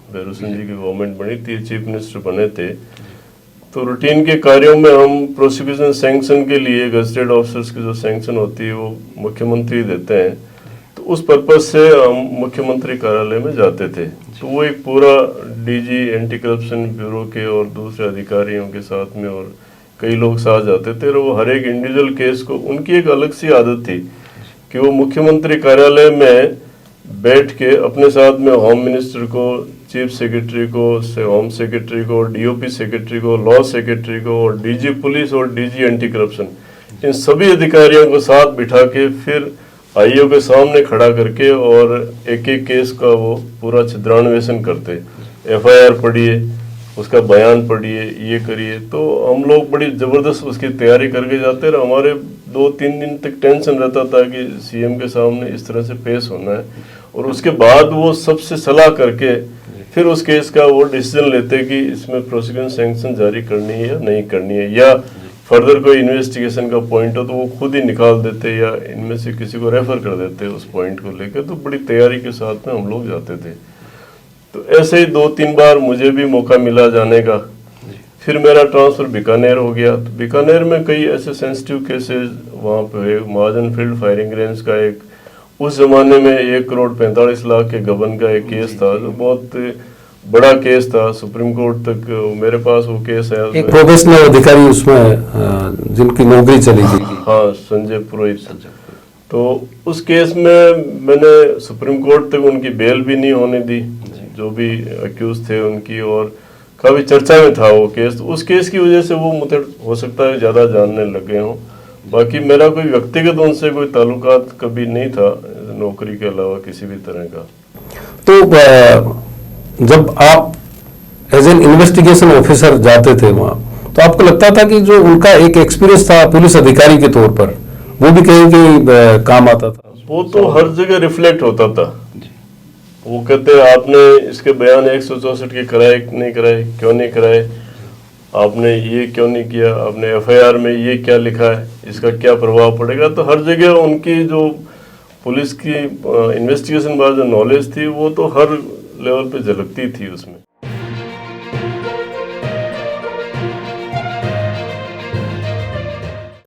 भैरू सिंह जी की गवर्नमेंट बनी थी, चीफ मिनिस्टर बने थे, तो रूटीन के कार्यों में हम प्रोसिक्यूशन सैंक्शन के लिए गजेटेड ऑफिसर्स की जो सैंक्शन होती है वो मुख्यमंत्री देते हैं, तो उस पर्पज से हम मुख्यमंत्री कार्यालय में जाते थे। तो वो एक पूरा डीजी एंटी करप्शन ब्यूरो के और दूसरे अधिकारियों के साथ में और कई लोग साथ जाते थे, और वो हर एक इंडिविजुअल केस को, उनकी एक अलग सी आदत थी कि वो मुख्यमंत्री कार्यालय में बैठ के अपने साथ में होम मिनिस्टर को, चीफ सेक्रेटरी को, होम सेक्रेटरी को, डीओपी सेक्रेटरी को, लॉ सेक्रेटरी को, और डीजी पुलिस और डीजी एंटी करप्शन, इन सभी अधिकारियों को साथ बिठा के फिर आईओ के सामने खड़ा करके और एक एक केस का वो पूरा छिद्रान्वेषण करते। एफआईआर पढ़िए, उसका बयान पढ़िए, ये करिए। तो हम लोग बड़ी ज़बरदस्त उसकी तैयारी करके जाते और हमारे 2-3 दिन तक टेंशन रहता था कि सीएम के सामने इस तरह से पेश होना है, और उसके बाद वो सबसे सलाह करके फिर उस केस का वो डिसीजन लेते कि इसमें प्रोसिक्यूशन सैंक्शन जारी करनी है या नहीं करनी है, या फर्दर कोई इन्वेस्टिगेशन का पॉइंट हो तो वो खुद ही निकाल देते या इनमें से किसी को रेफर कर देते उस पॉइंट को लेकर। तो बड़ी तैयारी के साथ में हम लोग जाते थे। तो ऐसे ही 2-3 बार मुझे भी मौका मिला जाने का। फिर मेरा ट्रांसफ़र बीकानेर हो गया। तो बीकानेर में कई ऐसे सेंसिटिव केसेस वहाँ पे हुए। महाजन फील्ड फायरिंग रेंज का एक, उस ज़माने में 1,45,00,000 के गबन का एक केस था, जो बहुत बड़ा केस था। सुप्रीम कोर्ट तक मेरे पास वो केस है। एक प्रोफेशनल अधिकारी उसमें जिनकी नौकरी चली थी, हाँ, संजय पुरोहित। तो उस केस में मैंने सुप्रीम कोर्ट तक उनकी बेल भी नहीं होने दी, जो भी अक्यूज थे उनकी, और काफ़ी चर्चा में था वो केस। तो उस केस की वजह से वो मुझे हो सकता है ज़्यादा जानने लग गए हों। बाकी मेरा कोई व्यक्तिगत उनसे कोई ताल्लुकात कभी नहीं था, नौकरी के अलावा किसी भी तरह का। तो जब आप एज एन इन्वेस्टिगेशन ऑफिसर जाते थे वहाँ, तो आपको लगता था कि जो उनका एक एक्सपीरियंस था पुलिस अधिकारी के तौर पर, वो भी कहीं कहीं काम आता था? वो तो हर जगह रिफ्लेक्ट होता था। वो कहते आपने इसके बयान 164 के कराए नहीं कराए, क्यों नहीं कराए, आपने ये क्यों नहीं किया, आपने एफआईआर में ये क्या लिखा है, इसका क्या प्रभाव पड़ेगा। तो हर जगह उनकी जो पुलिस की इन्वेस्टिगेशन बारे जो नॉलेज थी वो तो हर लेवल पे झलकती थी उसमें।